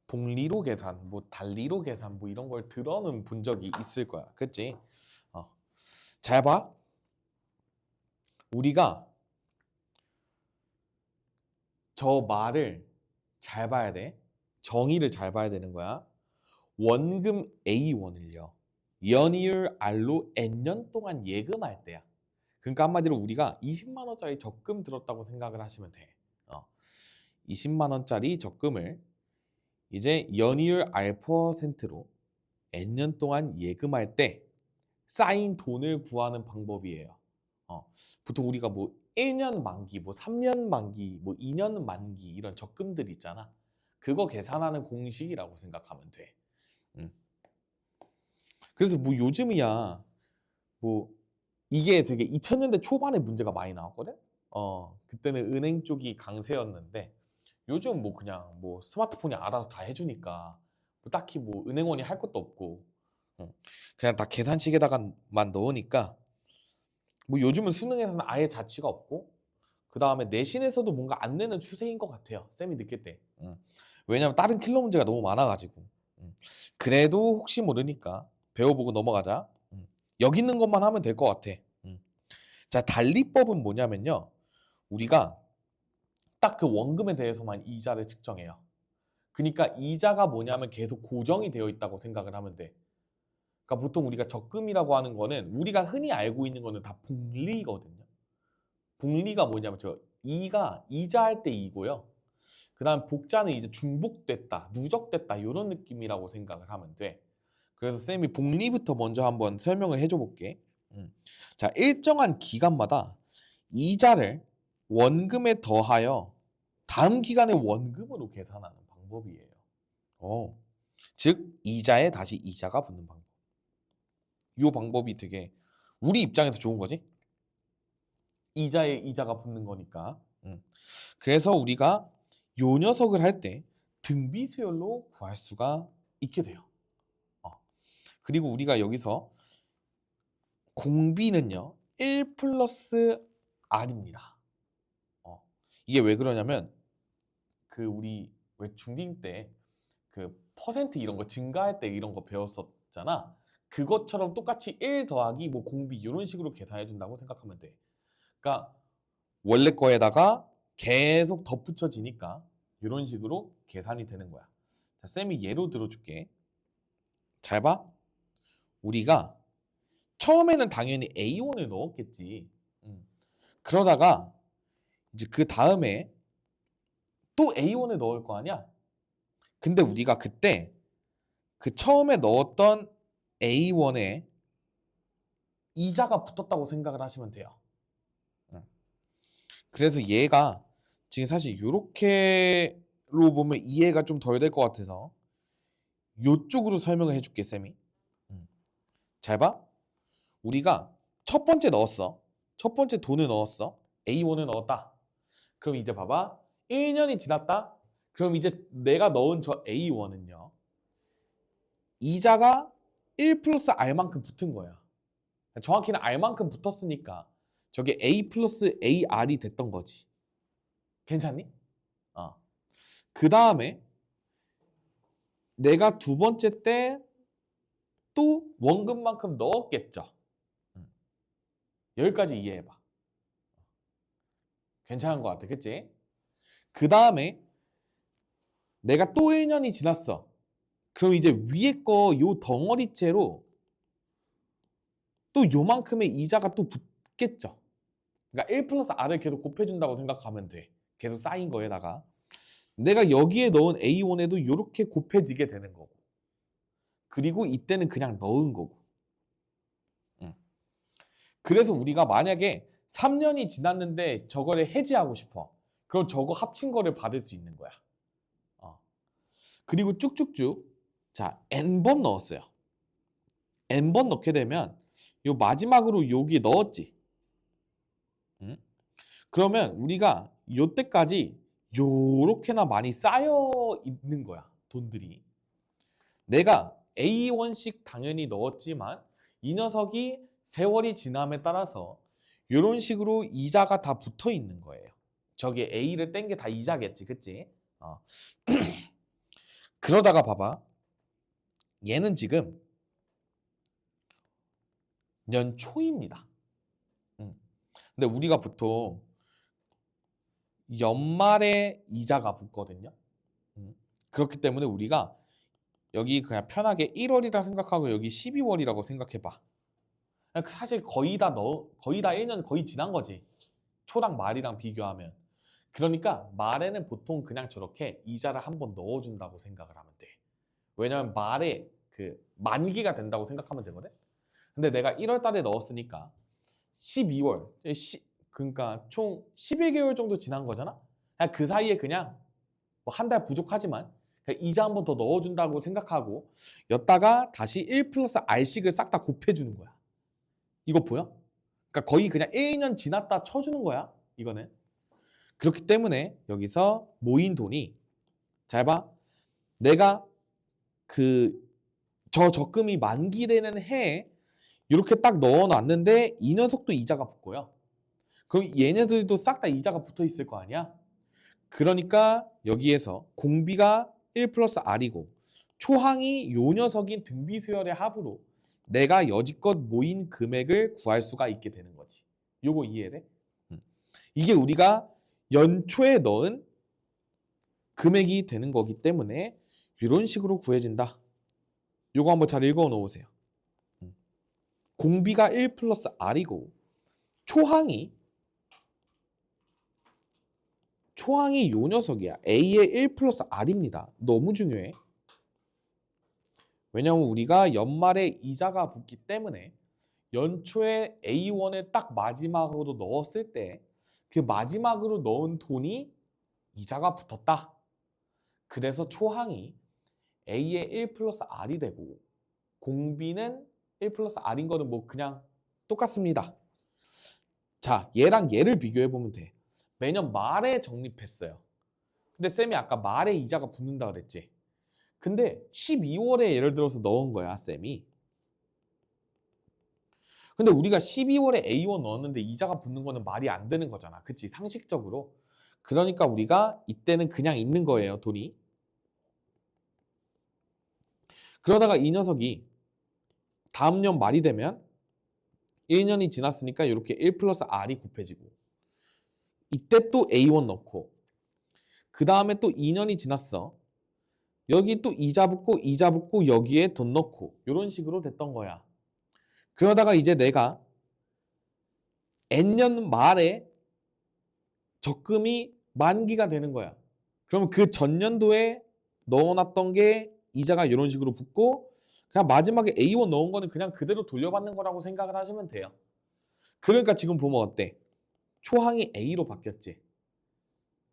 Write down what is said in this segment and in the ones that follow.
복리로 계산, 뭐 달리로 계산, 뭐 이런 걸 들어는 본 적이 있을 거야. 그치? 잘 봐. 우리가 저 말을 잘 봐야 돼. 정의를 잘 봐야 되는 거야. 원금 A1을요. 연이율 R로 N년 동안 예금할 때야. 그러니까 한마디로 우리가 20만 원짜리 적금 들었다고 생각을 하시면 돼. 20만 원짜리 적금을 이제 연이율 R%로 N년 동안 예금할 때 쌓인 돈을 구하는 방법이에요. 보통 우리가 뭐 1년 만기, 뭐 3년 만기, 뭐 2년 만기 이런 적금들 있잖아. 그거 계산하는 공식이라고 생각하면 돼. 음. 그래서 뭐 요즘이야 뭐 이게 되게 2000년대 초반에 문제가 많이 나왔거든. 그때는 은행 쪽이 강세였는데 요즘 뭐 그냥 뭐 스마트폰이 알아서 다 해주니까 뭐 딱히 뭐 은행원이 할 것도 없고 그냥 다 계산식에다가만 넣으니까 뭐 요즘은 수능에서는 아예 자취가 없고 그 다음에 내신에서도 뭔가 안 내는 추세인 것 같아요. 쌤이 느낄 때. 왜냐면 다른 킬러 문제가 너무 많아가지고. 그래도 혹시 모르니까 배워보고 넘어가자. 여기 있는 것만 하면 될 것 같아. 자, 달리법은 뭐냐면요. 우리가 딱 그 원금에 대해서만 이자를 측정해요. 그러니까 이자가 뭐냐면 계속 고정이 되어 있다고 생각을 하면 돼. 그러니까 보통 우리가 적금이라고 하는 거는 우리가 흔히 알고 있는 거는 다 복리거든요. 복리가 뭐냐면 저 이가 이자할 때 이고요. 그다음 복자는 이제 중복됐다, 누적됐다 이런 느낌이라고 생각을 하면 돼. 그래서 쌤이 복리부터 먼저 한번 설명을 해줘 볼게. 자, 일정한 기간마다 이자를 원금에 더하여 다음 기간의 원금으로 계산하는 방법이에요. 즉 이자에 다시 이자가 붙는 방법. 이 방법이 되게 우리 입장에서 좋은 거지. 이자에 이자가 붙는 거니까. 그래서 우리가 요 녀석을 할 때 등비 수열로 구할 수가 있게 돼요. 그리고 우리가 여기서 공비는요 1 플러스 R입니다. 이게 왜 그러냐면 그 우리 왜 중딩 때 그 퍼센트 이런 거 증가할 때 이런 거 배웠었잖아. 그것처럼 똑같이 1 더하기 뭐 공비 이런 식으로 계산해 준다고 생각하면 돼. 그러니까 원래 거에다가 계속 덧붙여지니까 이런 식으로 계산이 되는 거야. 자, 쌤이 예로 들어줄게. 잘 봐. 우리가 처음에는 당연히 A1을 넣었겠지. 그러다가 이제 그 다음에 또 A1을 넣을 거 아니야? 근데 우리가 그때 그 처음에 넣었던 A1에 이자가 붙었다고 생각을 하시면 돼요. 그래서 얘가 지금 사실 이렇게로 보면 이해가 좀 덜 될 것 같아서 이쪽으로 설명을 해줄게, 쌤이. 잘 봐. 우리가 첫 번째 넣었어. 첫 번째 돈을 넣었어. A1을 넣었다. 그럼 이제 봐봐. 1년이 지났다. 그럼 이제 내가 넣은 저 A1은요. 이자가 1 플러스 R만큼 붙은 거야. 정확히는 R만큼 붙었으니까 저게 A 플러스 AR이 됐던 거지. 괜찮니? 그 다음에 내가 두 번째 때 또 원금만큼 넣었겠죠. 여기까지 이해해봐. 괜찮은 것 같아. 그치? 그 다음에 내가 또 1년이 지났어. 그럼 이제 위에 거 요 덩어리째로 또 요만큼의 이자가 또 붙겠죠. 그러니까 1 플러스 R을 계속 곱해준다고 생각하면 돼. 계속 쌓인 거에다가. 내가 여기에 넣은 A1에도 이렇게 곱해지게 되는 거고. 그리고 이때는 그냥 넣은 거고. 그래서 우리가 만약에 3년이 지났는데 저거를 해지하고 싶어. 그럼 저거 합친 거를 받을 수 있는 거야. 그리고 쭉쭉쭉 자 n번 넣었어요. n번 넣게 되면 요 마지막으로 여기 넣었지. 그러면 우리가 요때까지 요렇게나 많이 쌓여 있는 거야. 돈들이. 내가 A1씩 당연히 넣었지만 이 녀석이 세월이 지남에 따라서 이런 식으로 이자가 다 붙어 있는 거예요. 저게 A를 뗀 게 다 이자겠지, 그치? 그러다가 봐봐. 얘는 지금 연초입니다. 근데 우리가 보통 연말에 이자가 붙거든요. 그렇기 때문에 우리가 여기 그냥 편하게 1월이라 생각하고 여기 12월이라고 생각해봐. 사실 거의 다 1년 거의 지난 거지. 초랑 말이랑 비교하면. 그러니까 말에는 보통 그냥 저렇게 이자를 한번 넣어준다고 생각을 하면 돼. 왜냐면 말에 그 만기가 된다고 생각하면 되거든. 근데 내가 1월 달에 넣었으니까 12월, 그러니까 총 11개월 정도 지난 거잖아. 그냥 그 사이에 그냥 뭐 한 달 부족하지만 그냥 이자 한 번 더 넣어준다고 생각하고 였다가 다시 1 플러스 R씩을 싹 다 곱해주는 거야. 이거 보여? 그러니까 거의 그냥 1년 지났다 쳐주는 거야. 이거는. 그렇기 때문에 여기서 모인 돈이 잘 봐. 내가 저 적금이 만기되는 해에 이렇게 딱 넣어놨는데 이 녀석도 이자가 붙고요. 그럼 얘네들도 싹 다 이자가 붙어 있을 거 아니야? 그러니까 여기에서 공비가 1 플러스 R이고 초항이 요 녀석인 등비 수열의 합으로 내가 여지껏 모인 금액을 구할 수가 있게 되는 거지. 요거 이해돼? 이게 우리가 연초에 넣은 금액이 되는 거기 때문에 이런 식으로 구해진다. 요거 한번 잘 읽어 놓으세요. 공비가 1 플러스 R이고 초항이 요 녀석이야. A의 1 플러스 R입니다. 너무 중요해. 왜냐하면 우리가 연말에 이자가 붙기 때문에 연초에 A1을 딱 마지막으로 넣었을 때 그 마지막으로 넣은 돈이 이자가 붙었다. 그래서 초항이 A의 1 플러스 R이 되고 공비는 1 플러스 R인 거는 뭐 그냥 똑같습니다. 자, 얘랑 얘를 비교해보면 돼. 매년 말에 적립했어요. 근데 쌤이 아까 말에 이자가 붙는다 그랬지. 근데 12월에 예를 들어서 넣은 거야, 쌤이. 근데 우리가 12월에 A1 넣었는데 이자가 붙는 거는 말이 안 되는 거잖아. 그치? 상식적으로. 그러니까 우리가 이때는 그냥 있는 거예요, 돈이. 그러다가 이 녀석이 다음 년 말이 되면 1년이 지났으니까 이렇게 1 플러스 R이 곱해지고 이때 또 A1 넣고 그 다음에 또 2년이 지났어. 여기 또 이자 붙고 여기에 돈 넣고 이런 식으로 됐던 거야. 그러다가 이제 내가 N년 말에 적금이 만기가 되는 거야. 그럼 그 전년도에 넣어놨던 게 이자가 이런 식으로 붙고 그냥 마지막에 A1 넣은 거는 그냥 그대로 돌려받는 거라고 생각을 하시면 돼요. 그러니까 지금 보면 어때? 초항이 A로 바뀌었지.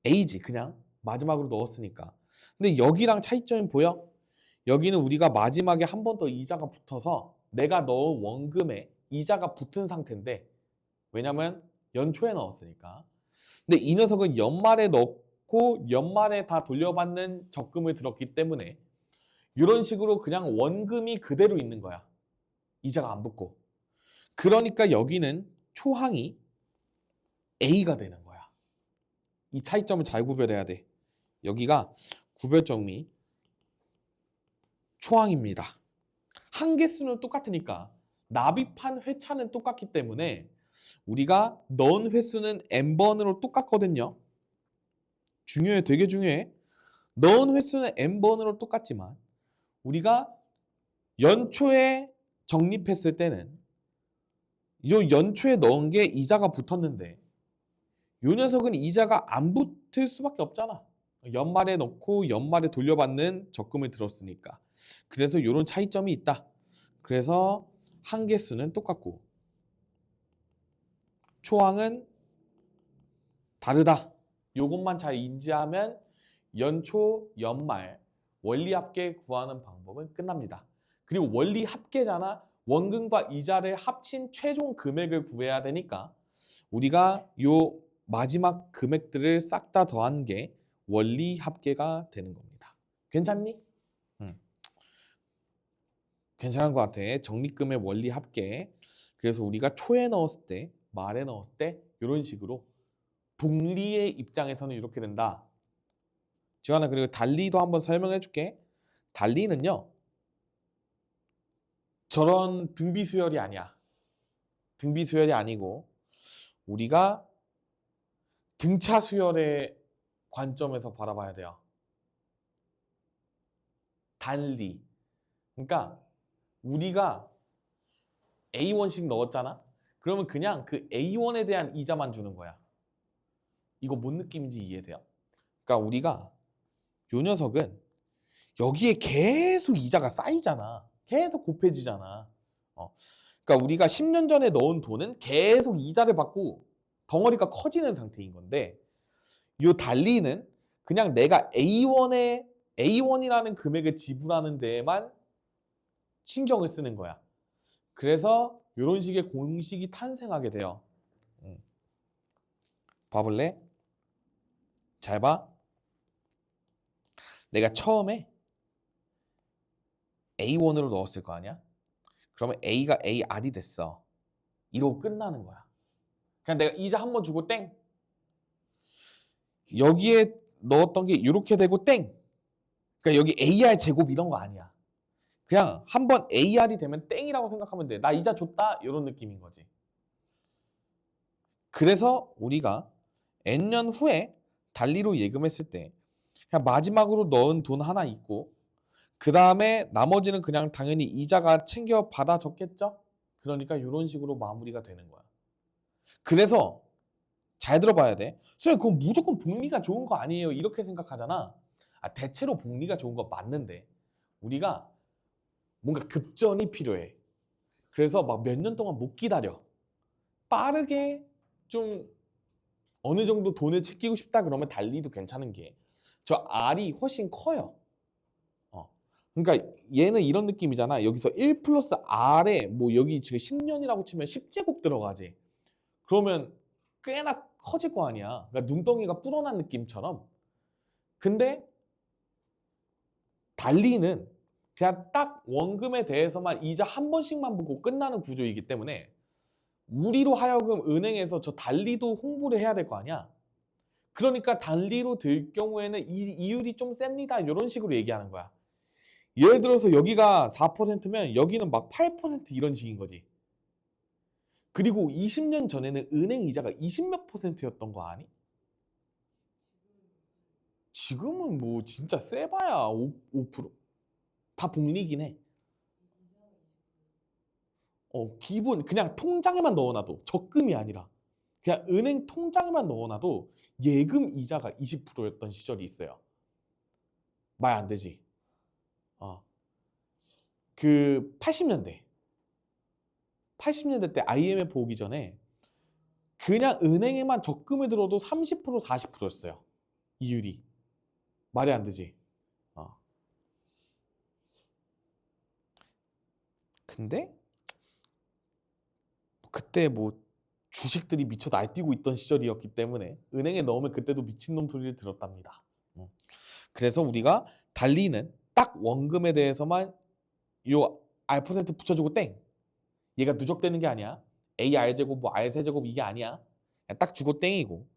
A지 그냥 마지막으로 넣었으니까. 근데 여기랑 차이점이 보여? 여기는 우리가 마지막에 한 번 더 이자가 붙어서 내가 넣은 원금에 이자가 붙은 상태인데 왜냐면 연초에 넣었으니까. 근데 이 녀석은 연말에 넣고 연말에 다 돌려받는 적금을 들었기 때문에 이런 식으로 그냥 원금이 그대로 있는 거야. 이자가 안 붙고. 그러니까 여기는 초항이 A가 되는 거야. 이 차이점을 잘 구별해야 돼. 여기가 구별점이 초항입니다. 한개수는 똑같으니까 납입한 회차는 똑같기 때문에 우리가 넣은 횟수는 n번으로 똑같거든요. 중요해, 되게 중요해. 넣은 횟수는 n번으로 똑같지만 우리가 연초에 적립했을 때는 이 연초에 넣은 게 이자가 붙었는데 이 녀석은 이자가 안 붙을 수밖에 없잖아. 연말에 넣고 연말에 돌려받는 적금을 들었으니까. 그래서 이런 차이점이 있다. 그래서 한개수는 똑같고 초항은 다르다. 요것만 잘 인지하면 연초, 연말 원리합계 구하는 방법은 끝납니다. 그리고 원리합계잖아. 원금과 이자를 합친 최종 금액을 구해야 되니까 우리가 요 마지막 금액들을 싹 다 더한 게 원리합계가 되는 겁니다. 괜찮니? 괜찮은 것 같아. 적립금의 원리합계. 그래서 우리가 초에 넣었을 때, 말에 넣었을 때 이런 식으로 복리의 입장에서는 이렇게 된다. 지환아, 그리고 달리도 한번 설명해 줄게. 달리는요. 저런 등비 수열이 아니야. 등비 수열이 아니고 우리가 등차 수열의 관점에서 바라봐야 돼요. 달리. 그러니까 우리가 A1씩 넣었잖아. 그러면 그냥 그 A1에 대한 이자만 주는 거야. 이거 뭔 느낌인지 이해돼요? 그러니까 우리가 요 녀석은 여기에 계속 이자가 쌓이잖아. 계속 곱해지잖아. 그러니까 우리가 10년 전에 넣은 돈은 계속 이자를 받고 덩어리가 커지는 상태인 건데 요 달리는 그냥 내가 A1이라는 금액을 지불하는 데에만 신경을 쓰는 거야. 그래서 이런 식의 공식이 탄생하게 돼요. 봐볼래? 잘 봐. 내가 처음에 A1으로 넣었을 거 아니야? 그러면 A가 AR이 됐어. 이러고 끝나는 거야. 그냥 내가 이자 한 번 주고 땡. 여기에 넣었던 게 이렇게 되고 땡. 그러니까 여기 AR 제곱 이런 거 아니야. 그냥 한 번 AR이 되면 땡이라고 생각하면 돼. 나 이자 줬다 이런 느낌인 거지. 그래서 우리가 N년 후에 달리로 예금했을 때 그냥 마지막으로 넣은 돈 하나 있고 그 다음에 나머지는 그냥 당연히 이자가 챙겨 받아줬겠죠? 그러니까 이런 식으로 마무리가 되는 거야. 그래서 잘 들어봐야 돼. 선생님 그건 무조건 복리가 좋은 거 아니에요. 이렇게 생각하잖아. 대체로 복리가 좋은 거 맞는데 우리가 뭔가 급전이 필요해. 그래서 막 몇 년 동안 못 기다려. 빠르게 좀 어느 정도 돈을 챙기고 싶다 그러면 달리도 괜찮은 게 저 R이 훨씬 커요. 그러니까 얘는 이런 느낌이잖아. 여기서 1 플러스 R에 뭐 여기 지금 10년이라고 치면 10제곱 들어가지. 그러면 꽤나 커질 거 아니야. 그러니까 눈덩이가 불어난 느낌처럼. 근데 달리는 그냥 딱 원금에 대해서만 이자 한 번씩만 보고 끝나는 구조이기 때문에 우리로 하여금 은행에서 저 달리도 홍보를 해야 될 거 아니야. 그러니까 달리로 들 경우에는 이율이 좀 셉니다. 이런 식으로 얘기하는 거야. 예를 들어서 여기가 4%면 여기는 막 8% 이런 식인 거지. 그리고 20년 전에는 은행 이자가 20몇 %였던 거 아니? 지금은 뭐 진짜 세봐야 5%. 다 복리긴 해. 기본 그냥 통장에만 넣어놔도 적금이 아니라 그냥 은행 통장에만 넣어놔도 예금 이자가 20%였던 시절이 있어요. 말 안 되지. 그 80년대 때 IMF 오기 전에 그냥 은행에만 적금을 들어도 30% 40%였어요. 이율이. 말이 안 되지. 근데 그때 뭐 주식들이 미쳐 날뛰고 있던 시절이었기 때문에 은행에 넣으면 그때도 미친놈 소리를 들었답니다. 그래서 우리가 달리는 딱 원금에 대해서만 요 R% 붙여주고 땡. 얘가 누적되는 게 아니야. AR제곱 뭐 R세제곱 이게 아니야. 그냥 딱 주고 땡이고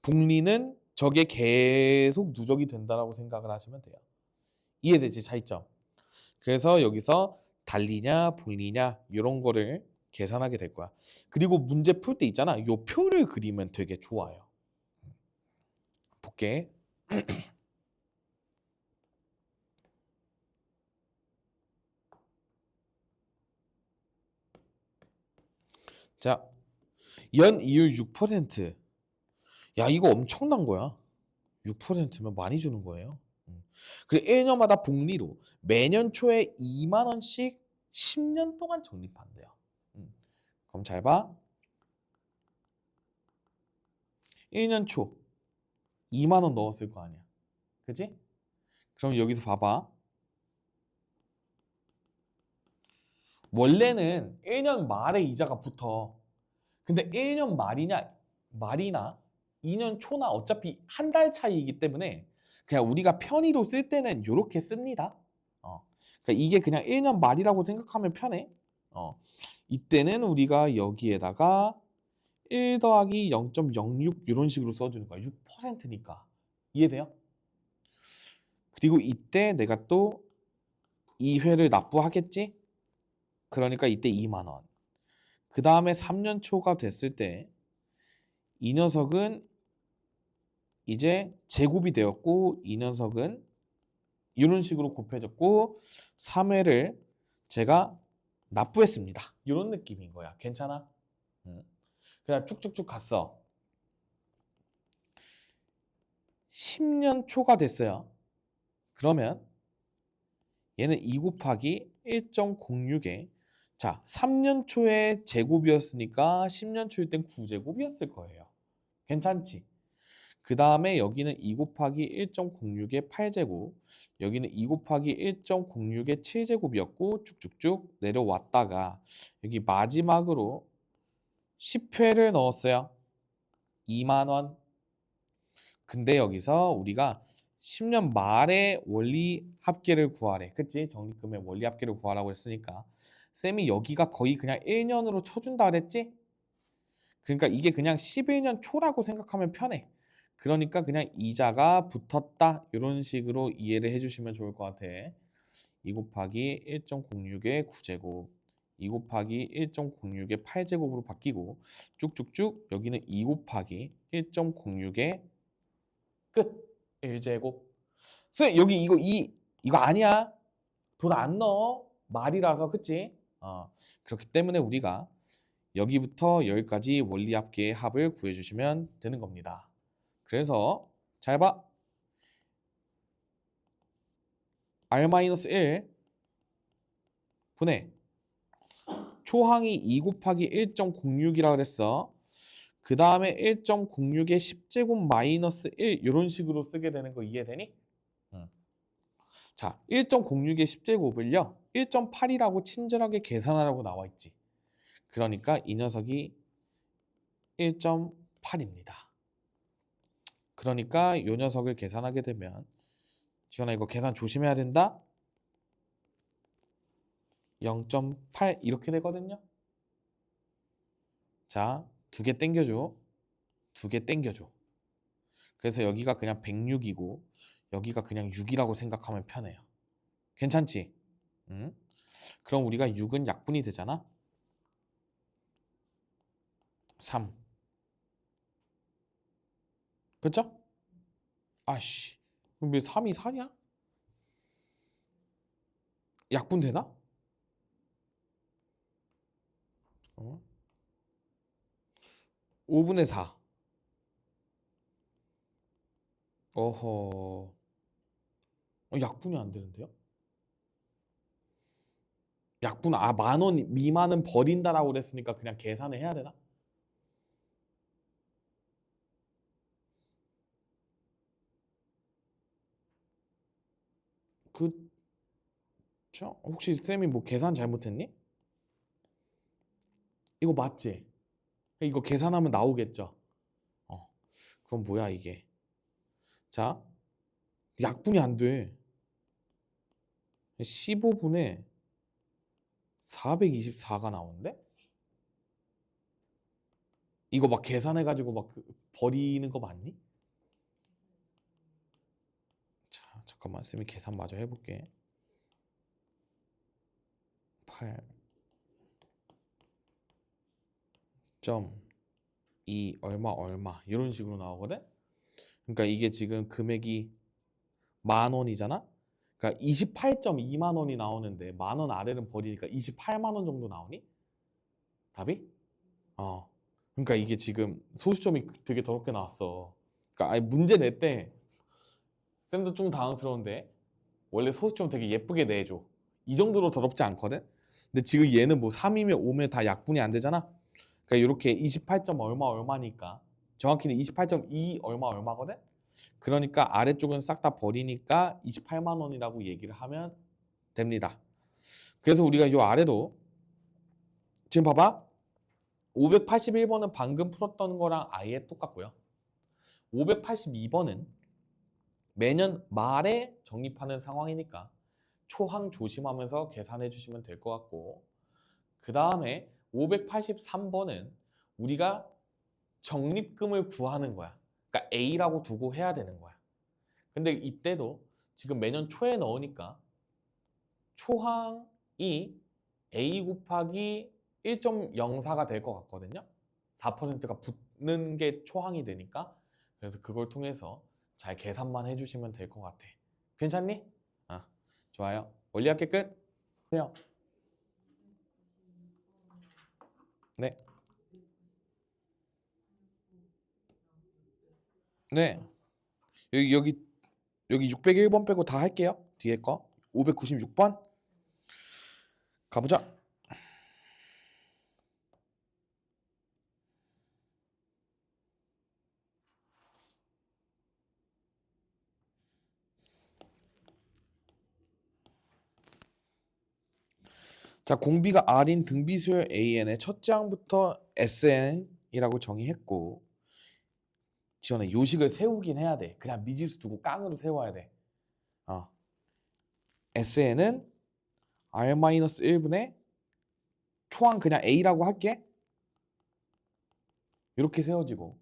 복리는 저게 계속 누적이 된다라고 생각을 하시면 돼요. 이해되지 차이점. 그래서 여기서 달리냐 복리냐 이런 거를 계산하게 될 거야. 그리고 문제 풀 때 있잖아. 요 표를 그리면 되게 좋아요. 볼게. 자, 연이율 6%. 야, 이거 엄청난 거야. 6%면 많이 주는 거예요. 그리고 1년마다 복리로 매년 초에 2만 원씩 10년 동안 적립한대요. 그럼 잘 봐. 1년 초 2만 원 넣었을 거 아니야. 그지? 그럼 여기서 봐봐. 원래는 1년 말에 이자가 붙어. 근데 1년 말이나 2년 초나 어차피 한 달 차이이기 때문에 그냥 우리가 편의로 쓸 때는 이렇게 씁니다. 그러니까 이게 그냥 1년 말이라고 생각하면 편해. 이때는 우리가 여기에다가 1 더하기 0.06 이런 식으로 써주는 거야. 6%니까. 이해돼요? 그리고 이때 내가 또 2회를 납부하겠지? 그러니까 이때 2만 원. 그 다음에 3년 초가 됐을 때 이 녀석은 이제 제곱이 되었고 이 녀석은 이런 식으로 곱해졌고 3회를 제가 납부했습니다. 이런 느낌인 거야. 괜찮아? 그냥 쭉쭉쭉 갔어. 10년 초가 됐어요. 그러면 얘는 2 곱하기 1.06에 자 3년 초에 제곱이었으니까 10년 초일 땐 9제곱이었을 거예요. 괜찮지? 그 다음에 여기는 2 곱하기 1.06의 8제곱 여기는 2 곱하기 1.06의 7제곱이었고 쭉쭉쭉 내려왔다가 여기 마지막으로 10회를 넣었어요. 2만 원. 근데 여기서 우리가 10년 말에 원리 합계를 구하래. 그치? 적립금의 원리 합계를 구하라고 했으니까 쌤이 여기가 거의 그냥 1년으로 쳐준다 그랬지? 그러니까 이게 그냥 11년 초라고 생각하면 편해. 그러니까 그냥 이자가 붙었다 이런 식으로 이해를 해주시면 좋을 것 같아. 2 곱하기 1.06의 9제곱 2 곱하기 1.06의 8제곱으로 바뀌고 쭉쭉쭉 여기는 2 곱하기 1.06의 끝 1제곱. 쌤 여기 이거 아니야. 돈 안 넣어. 말이라서 그치? 그렇기 때문에 우리가 여기부터 여기까지 원리합계의 합을 구해주시면 되는 겁니다. 그래서 잘 봐. R-1 분의 초항이 2 곱하기 1.06이라 그랬어. 그 다음에 1.06의 10제곱 마이너스 1 이런 식으로 쓰게 되는 거 이해되니? 자, 1.06의 10제곱을요. 1.8이라고 친절하게 계산하라고 나와 있지. 그러니까 이 녀석이 1.8입니다. 그러니까 이 녀석을 계산하게 되면 지원아 이거 계산 조심해야 된다. 0.8 이렇게 되거든요. 자, 2개 땡겨줘. 2개 땡겨줘. 그래서 여기가 그냥 106이고 여기가 그냥 6이라고 생각하면 편해요. 괜찮지? 응? 그럼 우리가 6은 약분이 되잖아. 3. 그쵸? 아씨. 그럼 왜 3이 4냐? 약분 되나? 5분의 4. 어허. 약분이 안 되는데요? 약분 10,000원 미만은 버린다라고 그랬으니까 그냥 계산을 해야 되나? 그쵸? 혹시 쌤이 뭐 계산 잘못했니? 이거 맞지? 이거 계산하면 나오겠죠? 그럼 뭐야 이게? 자, 약분이 안 돼. 15분에 424가 나오는데? 이거 막 계산해가지고 막 버리는 거 맞니? 자, 잠깐만 쌤이 계산 마저 해볼게. 8.2 얼마 이런 식으로 나오거든? 그러니까 이게 지금 금액이 10,000원이잖아? 그러니까 28.2만 원이 나오는데 10,000원 아래는 버리니까 28만 원 정도 나오니? 답이? 그러니까 이게 지금 소수점이 되게 더럽게 나왔어. 그러니까 아예 문제 낼 때 쌤도 좀 당황스러운데 원래 소수점 되게 예쁘게 내줘. 이 정도로 더럽지 않거든? 근데 지금 얘는 뭐 3이면 5면 다 약분이 안 되잖아? 그러니까 이렇게 28점 얼마니까 정확히는 28.2 얼마거든? 그러니까 아래쪽은 싹 다 버리니까 28만 원이라고 얘기를 하면 됩니다. 그래서 우리가 이 아래도 지금 봐봐. 581번은 방금 풀었던 거랑 아예 똑같고요. 582번은 매년 말에 적립하는 상황이니까 초항 조심하면서 계산해 주시면 될 것 같고 그 다음에 583번은 우리가 적립금을 구하는 거야. 그러니까 A라고 두고 해야 되는 거야. 근데 이때도 지금 매년 초에 넣으니까 초항이 a 곱하기 1.04가 될 것 같거든요. 4%가 붙는 게 초항이 되니까. 그래서 그걸 통해서 잘 계산만 해주시면 될 것 같아. 괜찮니? 아, 좋아요. 원리학계 끝. 해요. 네. 네. 여기 601번 빼고 다 할게요. 뒤에 거. 596번. 가보자. 자, 공비가 R인 등비수열 AN의 첫째 항부터 SN이라고 정의했고, 지원아 요식을 세우긴 해야 돼. 그냥 미지수 두고 깡으로 세워야 돼. SN은 R-1분의 초항 그냥 A라고 할게. 이렇게 세워지고,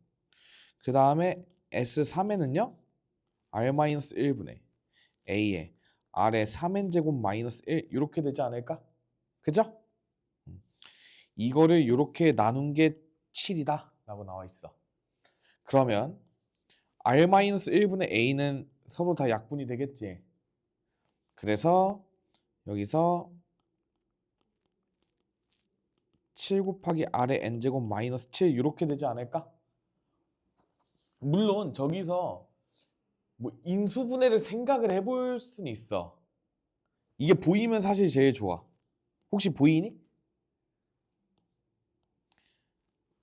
그 다음에 S3에는요 R-1분의 A에 R의 3n제곱 마이너스 1 이렇게 되지 않을까? 그죠? 이거를 이렇게 나눈 게 7이다 라고 나와 있어. 그러면 R-1분의 A는 서로 다 약분이 되겠지. 그래서 여기서 7 곱하기 R의 n제곱 마이너스 7 이렇게 되지 않을까? 물론 저기서 뭐 인수분해를 생각을 해볼 수는 있어. 이게 보이면 사실 제일 좋아. 혹시 보이니?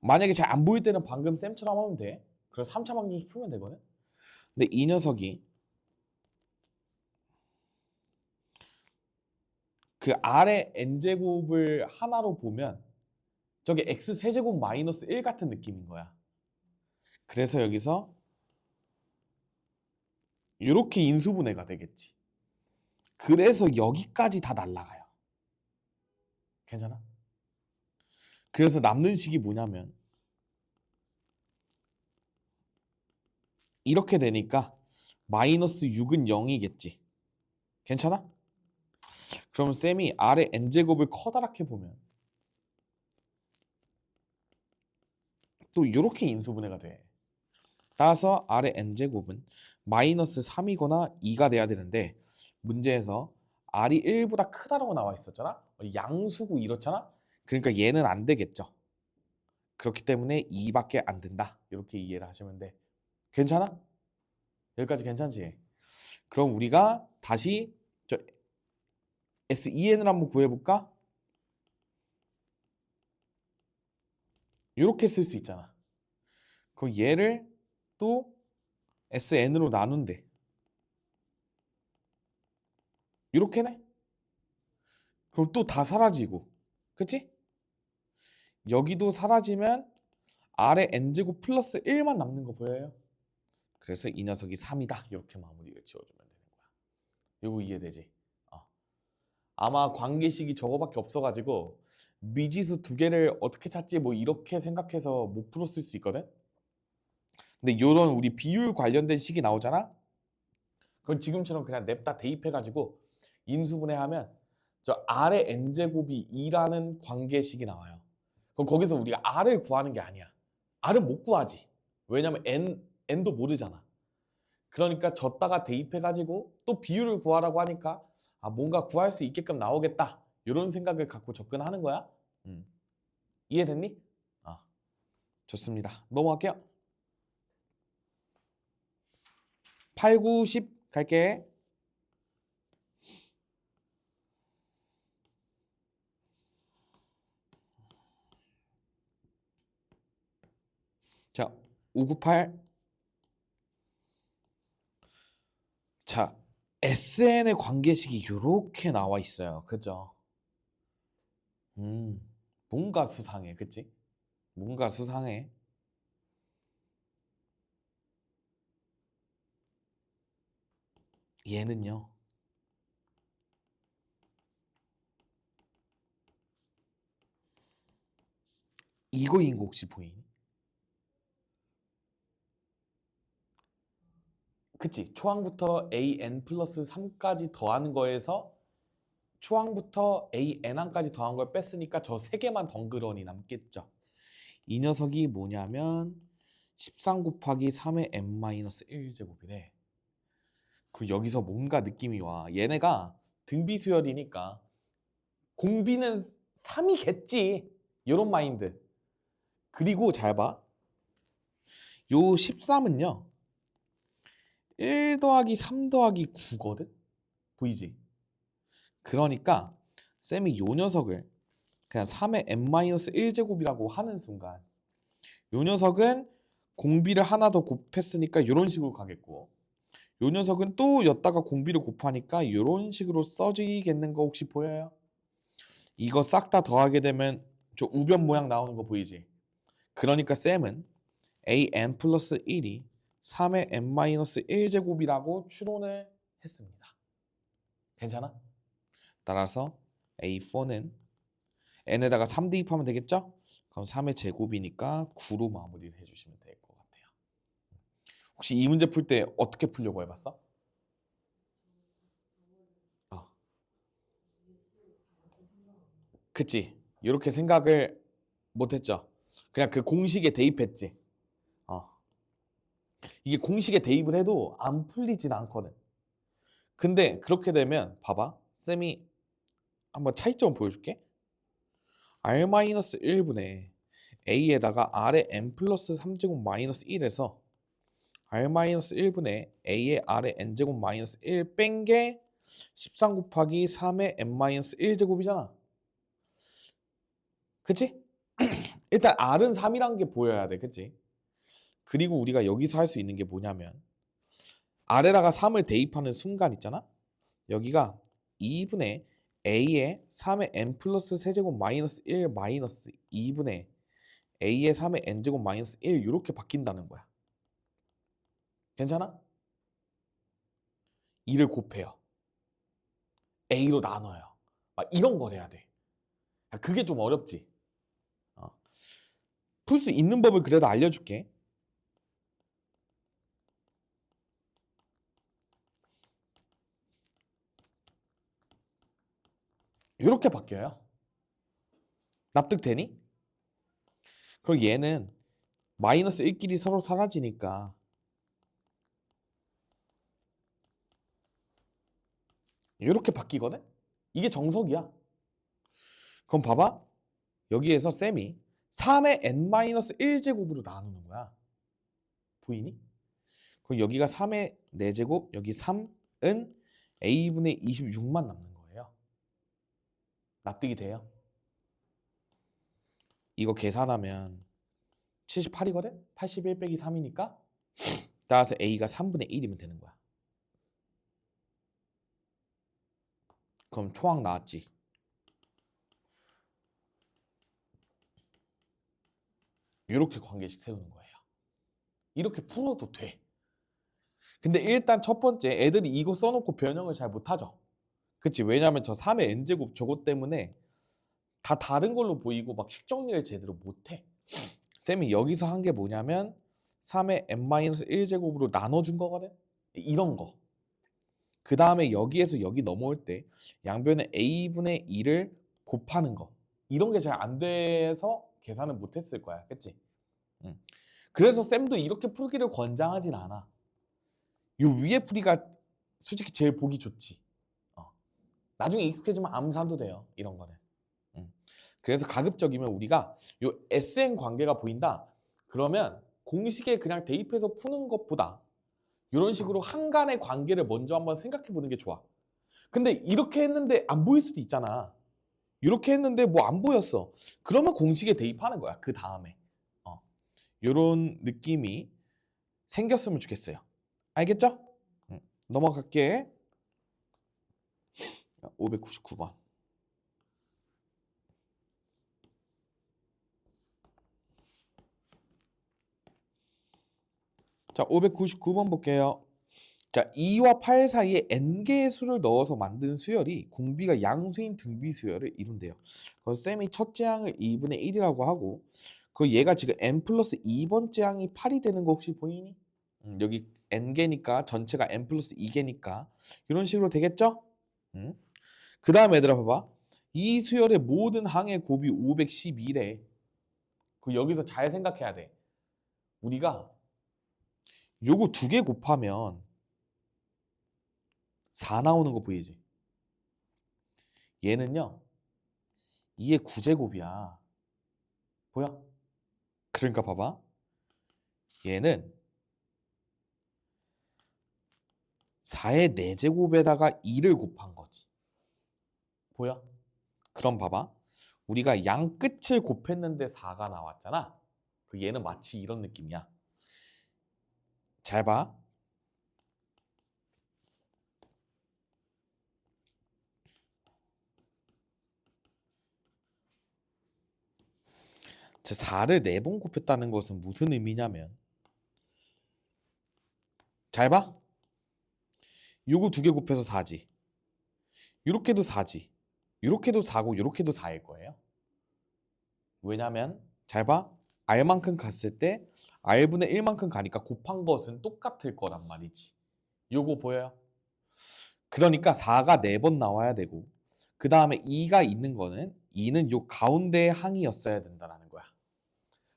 만약에 잘 안 보일 때는 방금 쌤처럼 하면 돼. 그래서 3차 방정식 풀면 되거든. 근데 이 녀석이 그 R의 n제곱을 하나로 보면 저게 x 세제곱 마이너스 1 같은 느낌인 거야. 그래서 여기서 이렇게 인수분해가 되겠지. 그래서 여기까지 다 날라가요. 괜찮아? 그래서 남는 식이 뭐냐면 이렇게 되니까 마이너스 6은 0이겠지. 괜찮아? 그럼 쌤이 R의 n제곱을 커다랗게 보면 또 이렇게 인수분해가 돼. 따라서 R의 n제곱은 마이너스 3이거나 2가 돼야 되는데 문제에서 R이 1보다 크다라고 나와 있었잖아. 양수고 이렇잖아. 그러니까 얘는 안 되겠죠. 그렇기 때문에 2밖에 안 된다. 이렇게 이해를 하시면 돼. 괜찮아? 여기까지 괜찮지? 그럼 우리가 다시 저 SEN을 한번 구해볼까? 이렇게 쓸 수 있잖아. 그럼 얘를 또 SN으로 나눈대. 이렇게네? 그럼 또 다 사라지고. 그치? 여기도 사라지면 R의 n제곱 플러스 1만 남는 거 보여요? 그래서 이 녀석이 3이다. 이렇게 마무리를 지어주면 되는 거야. 이거 이해되지? 아마 관계식이 저거밖에 없어가지고 미지수 두 개를 어떻게 찾지 뭐 이렇게 생각해서 못 풀었을 수 있거든? 근데 이런 우리 비율 관련된 식이 나오잖아? 그건 지금처럼 그냥 냅다 대입해가지고 인수분해하면 저 R의 n제곱이 2라는 관계식이 나와요. 그럼 거기서 우리가 R을 구하는 게 아니야. R은 못 구하지. 왜냐면 n도 모르잖아. 그러니까 졌다가 대입해가지고 또 비율을 구하라고 하니까 뭔가 구할 수 있게끔 나오겠다. 이런 생각을 갖고 접근하는 거야. 이해됐니? 좋습니다. 넘어갈게요. 8, 9, 10 갈게. 자, 5, 9, 8. 자, SN의 관계식이 이렇게 나와 있어요. 그죠? 뭔가 수상해. 그치? 뭔가 수상해. 얘는요. 이거인 거 혹시 보이니? 그치? 초항부터 an 플러스 3까지 더하는 거에서 초항부터 a n항까지 더한 걸 뺐으니까 저 세 개만 덩그러니 남겠죠. 이 녀석이 뭐냐면 13 곱하기 3의 n-1제곱이래. 그럼 여기서 뭔가 느낌이 와. 얘네가 등비수열이니까 공비는 3이겠지. 이런 마인드. 그리고 잘 봐. 요 13은요. 1 더하기 3 더하기 9거든? 보이지? 그러니까 쌤이 요 녀석을 그냥 3의 n-1제곱이라고 하는 순간 요 녀석은 공비를 하나 더 곱했으니까 이런 식으로 가겠고 요 녀석은 또 였다가 공비를 곱하니까 이런 식으로 써지겠는 거 혹시 보여요? 이거 싹 다 더하게 되면 저 우변 모양 나오는 거 보이지? 그러니까 쌤은 an 플러스 1이 3의 n-1제곱이라고 추론을 했습니다. 괜찮아? 따라서 A4는 n에다가 3 대입하면 되겠죠? 그럼 3의 제곱이니까 9로 마무리를 해주시면 될 것 같아요. 혹시 이 문제 풀 때 어떻게 풀려고 해봤어? 그치? 이렇게 생각을 못했죠? 그냥 그 공식에 대입했지. 어. 이게 공식에 대입을 해도 안 풀리진 않거든. 근데 그렇게 되면 봐봐. 쌤이 한번 차이점 보여줄게. r-1분의 a에다가 r의 n 플러스 3제곱 마이너스 1에서 r-1분의 a의 r의 n제곱 마이너스 1 뺀 게 13 곱하기 3의 n-1제곱이잖아. 그치? 일단 r은 3이란 게 보여야 돼. 그치? 그리고 우리가 여기서 할 수 있는 게 뭐냐면 r에다가 3을 대입하는 순간 있잖아. 여기가 2분의 a의 3의 n 플러스 세제곱 마이너스 1 마이너스 2분의 a의 3의 n제곱 마이너스 1 이렇게 바뀐다는 거야. 괜찮아? 2를 곱해요. a로 나눠요. 막 이런 걸 해야 돼. 그게 좀 어렵지. 풀 수 있는 법을 그래도 알려줄게. 이렇게 바뀌어요. 납득되니? 그리고 얘는 마이너스 1끼리 서로 사라지니까 이렇게 바뀌거든? 이게 정석이야. 그럼 봐봐. 여기에서 쌤이 3의 n-1제곱으로 나누는 거야. 보이니? 그럼 여기가 3의 4제곱, 여기 3은 a분의 26만 남는 거예요. 납득이 돼요? 이거 계산하면 78이거든? 81 빼기 3이니까 따라서 a가 3분의 1이면 되는 거야. 그럼 초항 나왔지? 이렇게 관계식 세우는 거예요. 이렇게 풀어도 돼. 근데 일단 첫 번째 애들이 이거 써놓고 변형을 잘 못하죠. 그치? 왜냐면 저 3의 n제곱 저것 때문에 다 다른 걸로 보이고 막 식정리를 제대로 못해. 쌤이 여기서 한 게 뭐냐면 3의 n-1제곱으로 나눠준 거거든? 이런 거. 그 다음에 여기에서 여기 넘어올 때 양변에 a분의 2를 곱하는 거. 이런 게 잘 안 돼서 계산을 못했을 거야. 그치? 응. 그래서 쌤도 이렇게 풀기를 권장하진 않아. 요 위에 풀이가 솔직히 제일 보기 좋지. 나중에 익숙해지면 암산도 돼요. 이런 거는. 그래서 가급적이면 우리가 요 SN 관계가 보인다. 그러면 공식에 그냥 대입해서 푸는 것보다 이런 식으로 한간의 관계를 먼저 한번 생각해 보는 게 좋아. 근데 이렇게 했는데 안 보일 수도 있잖아. 이렇게 했는데 뭐 안 보였어. 그러면 공식에 대입하는 거야. 그 다음에. 이런 느낌이 생겼으면 좋겠어요. 알겠죠? 넘어갈게. 599번. 자, 599번 볼게요. 자, 2와 8 사이에 n개의 수를 넣어서 만든 수열이 공비가 양수인 등비 수열을 이룬대요. 그래서 쌤이 첫째 항을 2분의 1이라고 하고 그 얘가 지금 n 플러스 2번째 항이 8이 되는 거 혹시 보이니? 여기 n개니까 전체가 n 플러스 2개니까 이런 식으로 되겠죠? 그 다음에 얘들아 봐봐. 이 수열의 모든 항의 곱이 512래. 그 여기서 잘 생각해야 돼. 우리가 요거 두 개 곱하면 4 나오는 거 보이지? 얘는요. 2의 9제곱이야. 보여? 그러니까 봐봐. 얘는 4의 4제곱에다가 2를 곱한 거지. 보여? 그럼 봐봐. 우리가 양 끝을 곱했는데 4가 나왔잖아. 그 얘는 마치 이런 느낌이야. 잘 봐. 자, 4를 4번 곱했다는 것은 무슨 의미냐면 잘 봐. 요거 두 개 곱해서 4지. 요렇게도 4지. 요렇게도 4고 요렇게도 4일 거예요. 왜냐면 잘 봐. r만큼 갔을 때 r분의 1만큼 가니까 곱한 것은 똑같을 거란 말이지. 요거 보여요? 그러니까 4가 4번 나와야 되고 그 다음에 2가 있는 거는 2는 요 가운데의 항이었어야 된다는 거야.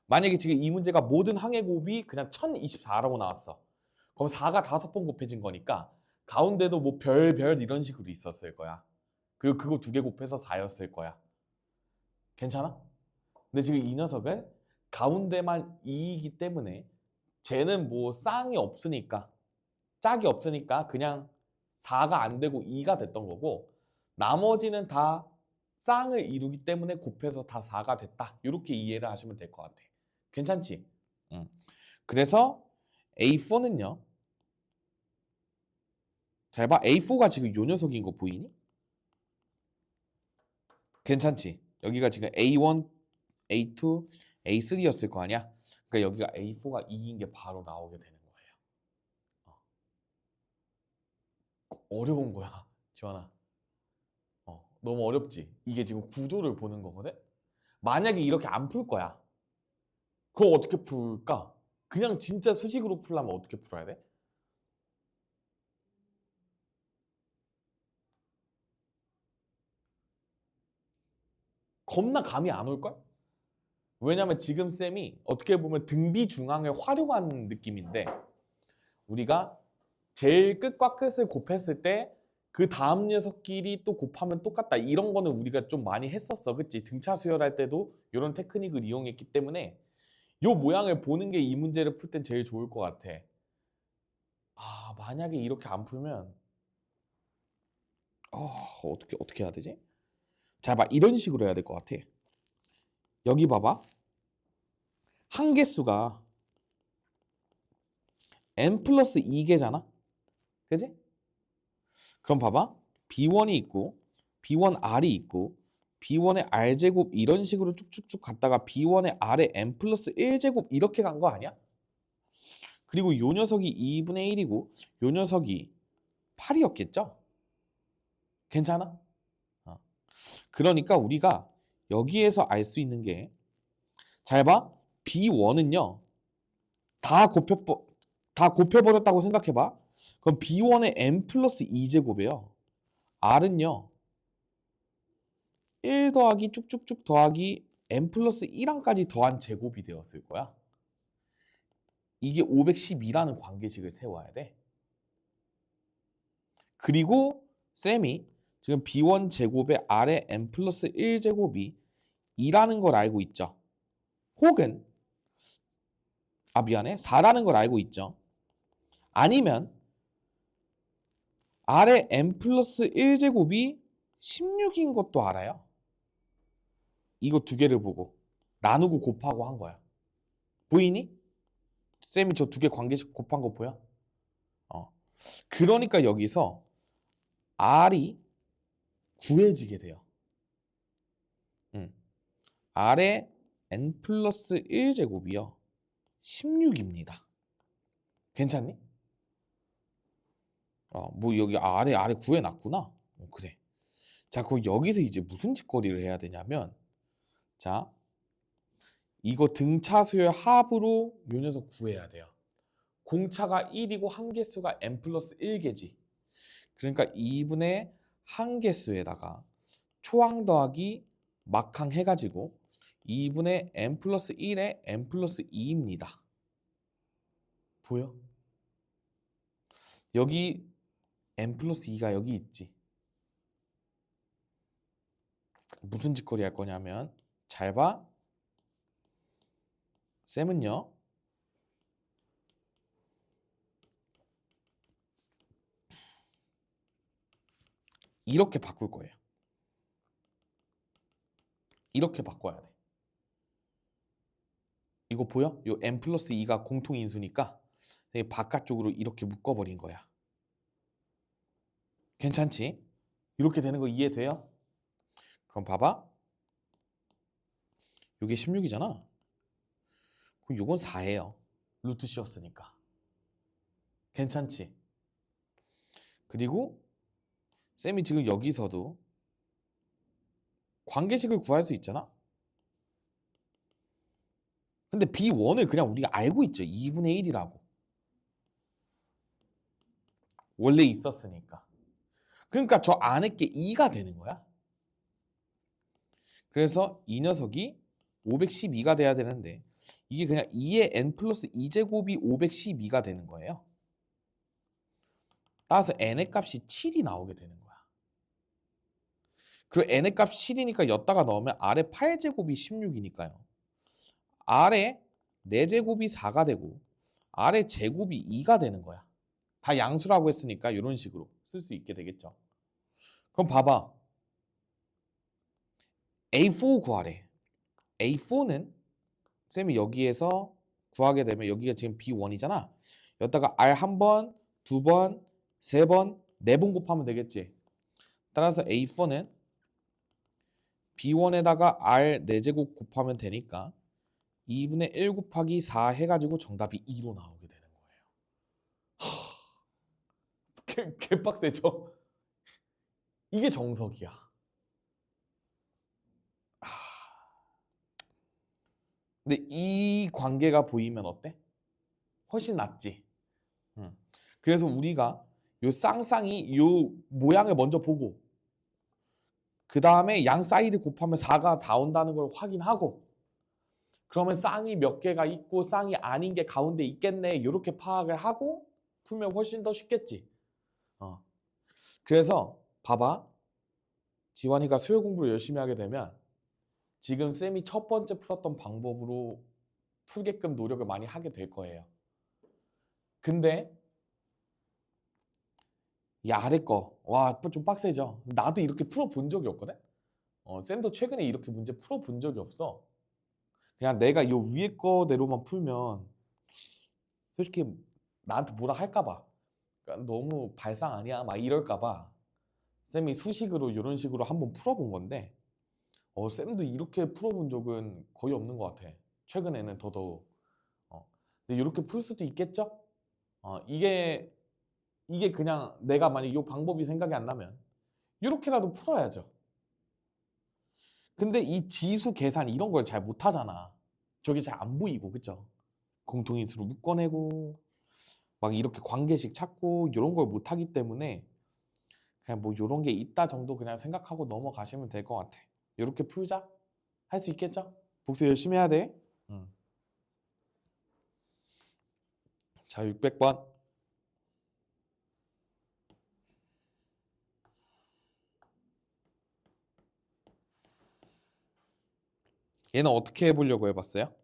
만약에 지금 이 문제가 모든 항의 곱이 그냥 1024라고 나왔어. 그럼 4가 5번 곱해진 거니까 가운데도 뭐 별 이런 식으로 있었을 거야. 그리고 그거 두 개 곱해서 4였을 거야. 괜찮아? 근데 지금 이 녀석은 가운데만 2이기 때문에 쟤는 뭐 쌍이 없으니까 짝이 없으니까 그냥 4가 안 되고 2가 됐던 거고 나머지는 다 쌍을 이루기 때문에 곱해서 다 4가 됐다. 이렇게 이해를 하시면 될 것 같아. 괜찮지? 응. 그래서 A4는요. 잘 봐. A4가 지금 요 녀석인 거 보이니? 괜찮지? 여기가 지금 A1, A2, A3였을 거 아니야? 그러니까 여기가 A4가 2인 게 바로 나오게 되는 거예요. 어려운 거야, 지원아. 너무 어렵지? 이게 지금 구조를 보는 거거든? 만약에 이렇게 안 풀 거야. 그거 어떻게 풀까? 그냥 진짜 수식으로 풀려면 어떻게 풀어야 돼? 겁나 감이 안 올걸? 왜냐면 지금 쌤이 어떻게 보면 등비 중앙에 활용한 느낌인데 우리가 제일 끝과 끝을 곱했을 때 그 다음 녀석끼리 또 곱하면 똑같다. 이런 거는 우리가 좀 많이 했었어. 그치? 등차 수열할 때도 이런 테크닉을 이용했기 때문에 요 모양을 보는 게 이 문제를 풀 땐 제일 좋을 것 같아. 만약에 이렇게 안 풀면 어떻게 해야 되지? 잘 봐. 이런 식으로 해야 될 것 같아. 여기 봐봐. 한개수가 n 플러스 2개잖아. 그지? 그럼 봐봐. B1이 있고 B1R이 있고 B1의 R제곱 이런 식으로 쭉쭉쭉 갔다가 B1의 R의 n 플러스 1제곱 이렇게 간 거 아니야? 그리고 요 녀석이 2분의 1이고 요 녀석이 8이었겠죠? 괜찮아? 그러니까 우리가 여기에서 알 수 있는 게 잘 봐. B1은요. 다 곱해버렸다고 생각해봐. 그럼 B1의 n 플러스 2제곱이에요. R은요. 1 더하기 쭉쭉쭉 더하기 n 플러스 1항까지 더한 제곱이 되었을 거야. 이게 512라는 관계식을 세워야 돼. 그리고 쌤이 지금 B1 제곱의 R의 n 플러스 1제곱이 2라는 걸 알고 있죠. 혹은 미안해. 4라는 걸 알고 있죠. 아니면 R의 n 플러스 1제곱이 16인 것도 알아요. 이거 두 개를 보고 나누고 곱하고 한 거야. 보이니? 쌤이 저 두 개 관계식 곱한 거 보여? 그러니까 여기서 R이 구해지게 돼요. R의 n 플러스 1제곱이요. 16입니다. 괜찮니? 뭐 여기 아래 구해놨구나. 그래. 자, 그럼 여기서 이제 무슨 짓거리를 해야 되냐면 자, 이거 등차 수열 합으로 요 녀석 구해야 돼요. 공차가 1이고 한개수가 n 플러스 1개지. 그러니까 2분의 항계수에다가 초항 더하기 막항 해가지고 2분의 n 플러스 1에 n 플러스 2입니다. 보여? 여기 n 플러스 2가 여기 있지. 무슨 짓거리 할 거냐면 잘 봐. 쌤은요. 이렇게 바꿀 거예요. 이렇게 바꿔야 돼. 이거 보여? 요 n 플러스 2가 공통인수니까 바깥쪽으로 이렇게 묶어버린 거야. 괜찮지? 이렇게 되는 거 이해돼요? 그럼 봐봐. 이게 16이잖아. 그럼 요건 4예요. 루트 씌웠으니까. 괜찮지? 그리고 쌤이 지금 여기서도 관계식을 구할 수 있잖아. 근데 B1을 그냥 우리가 알고 있죠. 2분의 1이라고. 원래 있었으니까. 그러니까 저 안에 게 2가 되는 거야. 그래서 이 녀석이 512가 돼야 되는데 이게 그냥 2의 n 플러스 2제곱이 512가 되는 거예요. 따라서 n의 값이 7이 나오게 되는 거야. 그리고 n의 값 7이니까 엿다가 넣으면 아래 8제곱이 16이니까요. 아래 4제곱이 4가 되고 아래 제곱이 2가 되는 거야. 다 양수라고 했으니까 이런 식으로 쓸 수 있게 되겠죠. 그럼 봐봐. A4 구하래. A4는 쌤이 여기에서 구하게 되면 여기가 지금 B1이잖아. 여기다가 R 한 번, 두 번, 세 번, 네 번 곱하면 되겠지. 따라서 A4는 B1에다가 R 4제곱 곱하면 되니까 2분의 1 곱하기 4 해가지고 정답이 2로 나오게 되는 거예요. 개빡세죠? 이게 정석이야. 근데 이 관계가 보이면 어때? 훨씬 낫지. 그래서 우리가 요 쌍쌍이 요 모양을 먼저 보고 그 다음에 양 사이드 곱하면 4가 다 온다는 걸 확인하고 그러면 쌍이 몇 개가 있고 쌍이 아닌 게 가운데 있겠네 이렇게 파악을 하고 풀면 훨씬 더 쉽겠지. 그래서 봐봐. 지환이가 수요 공부를 열심히 하게 되면 지금 쌤이 첫 번째 풀었던 방법으로 풀게끔 노력을 많이 하게 될 거예요. 근데 이 아래 거, 와, 좀 빡세죠? 나도 이렇게 풀어본 적이 없거든? 쌤도 최근에 이렇게 문제 풀어본 적이 없어. 그냥 내가 요 위에 거대로만 풀면 솔직히 나한테 뭐라 할까 봐. 그러니까 너무 발상 아니야? 막 이럴까 봐. 쌤이 수식으로 이런 식으로 한번 풀어본 건데 쌤도 이렇게 풀어본 적은 거의 없는 것 같아. 최근에는 더더욱. 근데 이렇게 풀 수도 있겠죠? 이게 그냥 내가 만약 이 방법이 생각이 안 나면 이렇게라도 풀어야죠. 근데 이 지수 계산 이런 걸 잘 못하잖아. 저게 잘 안 보이고 그쵸? 공통인수로 묶어내고 막 이렇게 관계식 찾고 이런 걸 못하기 때문에 그냥 뭐 이런 게 있다 정도 그냥 생각하고 넘어가시면 될 것 같아. 이렇게 풀자? 할 수 있겠죠? 복습 열심히 해야 돼. 자, 600번. 얘는 어떻게 해보려고 해봤어요?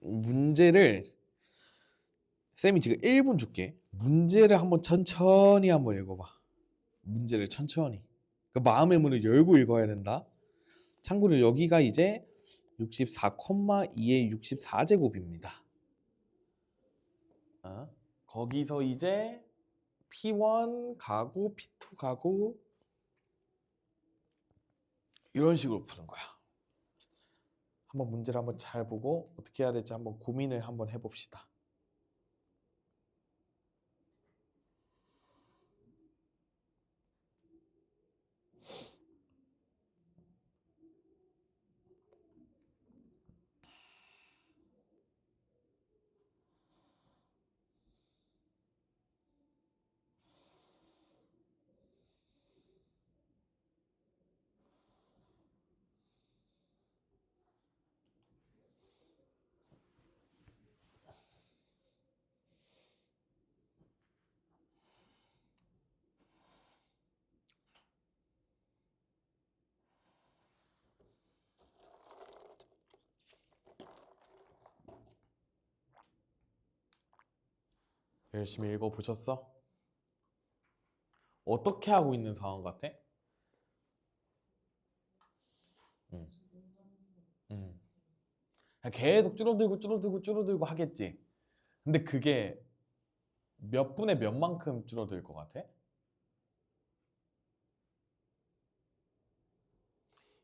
문제를 쌤이 지금 1분 줄게. 문제를 한번 천천히 한번 읽어봐. 문제를 천천히. 그 마음의 문을 열고 읽어야 된다. 참고로 여기가 이제 64,2의 64제곱입니다. 거기서 이제 P1 가고 P2 가고 이런 식으로 푸는 거야. 한번 문제를 한번 잘 보고 어떻게 해야 될지 한번 고민을 한번 해봅시다. 열심히 읽어보셨어? 어떻게 하고 있는 상황 같아? 응. 응. 계속 줄어들고 하겠지. 근데 그게 몇 분의 몇 만큼 줄어들 것 같아?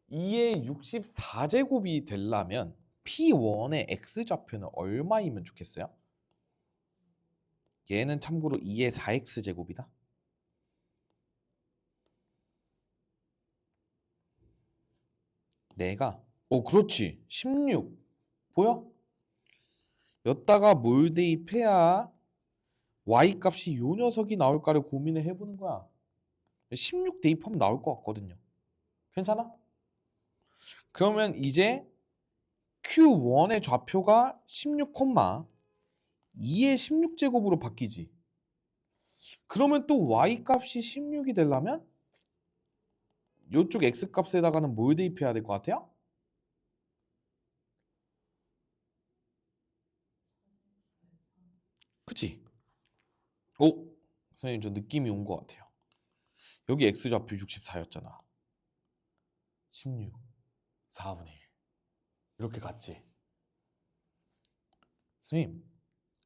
2의 64제곱이 되려면 P1의 X좌표는 얼마이면 좋겠어요? 얘는 참고로 2의 4X제곱이다. 내가 그렇지 16 보여? 여기다가 뭘 대입해야 y 값이 요 녀석이 나올까를 고민을 해보는 거야. 16 대입하면 나올 것 같거든요. 괜찮아? 그러면 이제 Q1의 좌표가 16, 2의 16제곱으로 바뀌지. 그러면 또 y 값이 16이 되려면 이쪽 x 값에다가는 뭘 대입해야 될 것 같아요? 그치? 선생님 저 느낌이 온 것 같아요. 여기 x좌표 64였잖아. 16, 4분의 1 이렇게 갔지. 선생님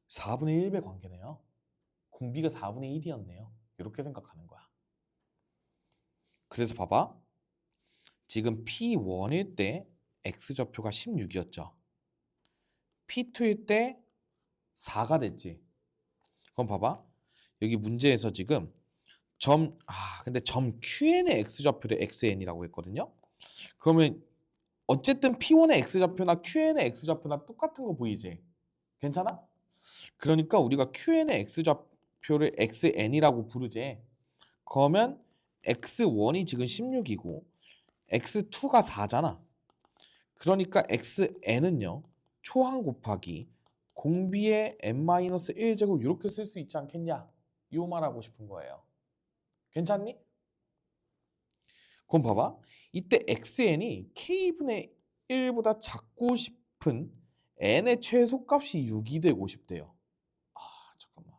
4분의 1배 관계네요. 공비가 4분의 1이었네요. 이렇게 생각하는 거야. 그래서 봐봐. 지금 P1일 때 x좌표가 16이었죠. P2일 때 4가 됐지. 그럼 봐봐. 여기 문제에서 지금 근데 점 Qn의 x좌표를 xn이라고 했거든요. 그러면 어쨌든 P1의 x좌표나 Qn의 x좌표나 똑같은 거 보이지? 괜찮아? 그러니까 우리가 Qn의 x좌표를 xn이라고 부르지. 그러면 x1이 지금 16이고 x2가 4잖아. 그러니까 xn은요. 초항 곱하기 공비의 n-1제곱 이렇게 쓸 수 있지 않겠냐? 이 말하고 싶은 거예요. 괜찮니? 그럼 봐봐. 이때 xn이 k분의 1보다 작고 싶은 n의 최소값이 6이 되고 싶대요. 잠깐만.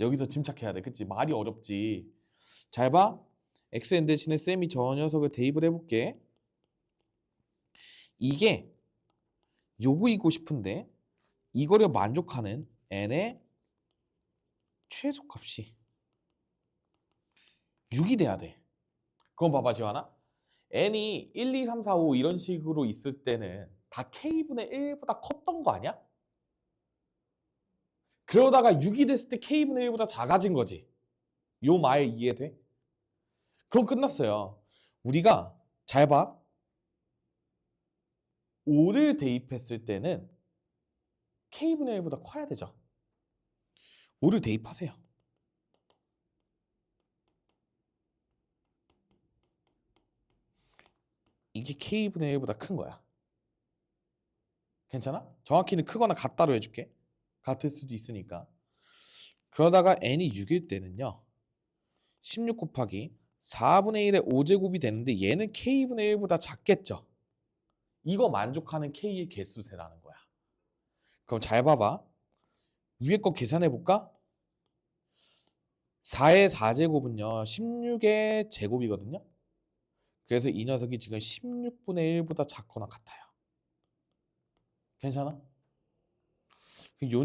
여기서 짐작해야 돼. 그치? 말이 어렵지. 잘 봐. xn 대신에 쌤이 저 녀석을 대입을 해볼게. 이게 요거이고 싶은데 이거를 만족하는 n의 최소값이 6이 돼야 돼. 그럼 봐봐 지환아. n이 1, 2, 3, 4, 5 이런 식으로 있을 때는 다 k분의 1보다 컸던 거 아니야? 그러다가 6이 됐을 때 k분의 1보다 작아진 거지. 요 말 이해돼? 그럼 끝났어요. 우리가 잘 봐. 5를 대입했을 때는 k분의 1보다 커야 되죠. 5를 대입하세요. 이게 k분의 1보다 큰 거야. 괜찮아? 정확히는 크거나 같다로 해줄게. 같을 수도 있으니까. 그러다가 n이 6일 때는요. 16 곱하기 4분의 1의 5제곱이 되는데 얘는 k분의 1보다 작겠죠. 이거 만족하는 k의 개수세라는 거야. 그럼 잘 봐봐. 위에 거 계산해 볼까? 4의 4제곱은요. 16의 제곱이거든요. 그래서 이 녀석이 지금 16분의 1보다 작거나 같아요. 괜찮아? 요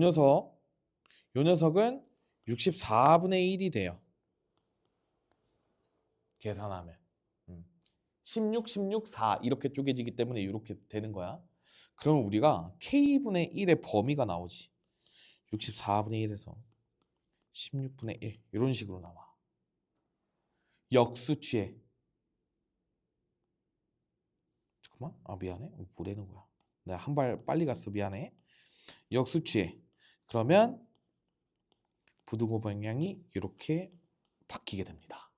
녀석은 64분의 1이 돼요. 계산하면. 16, 16, 4 이렇게 쪼개지기 때문에 이렇게 되는 거야. 그럼 우리가 k분의 1의 범위가 나오지. 64분의 1에서 16분의 1 이런 식으로 나와. 역수 취해. 잠깐만. 미안해. 뭐 되는 거야. 내가 한 발 빨리 갔어. 미안해. 역수 취해. 그러면 부등호 방향이 이렇게 바뀌게 됩니다.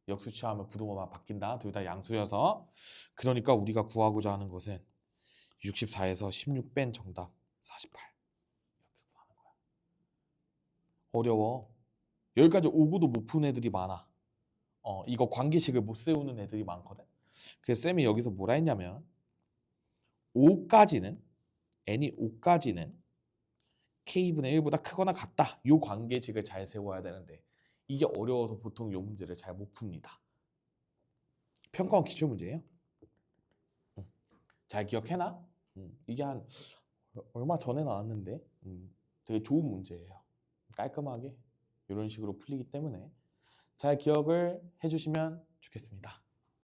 역수 취하면 부등호만 바뀐다. 둘 다 양수여서. 그러니까 우리가 구하고자 하는 것은 64에서 16 뺀 정답 48. 이렇게 구하는 거야. 어려워. 여기까지 오고도 못 푼 애들이 많아. 이거 관계식을 못 세우는 애들이 많거든. 그래서 쌤이 여기서 뭐라 했냐면 5까지는 n이 5까지는 k분의 1보다 크거나 같다. 이 관계식을 잘 세워야 되는데 이게 어려워서 보통 이 문제를 잘 못 풉니다. 평가원 기출 문제예요. 잘 기억해놔? 이게 한 얼마 전에 나왔는데 되게 좋은 문제예요. 깔끔하게 이런 식으로 풀리기 때문에 잘 기억을 해주시면 좋겠습니다.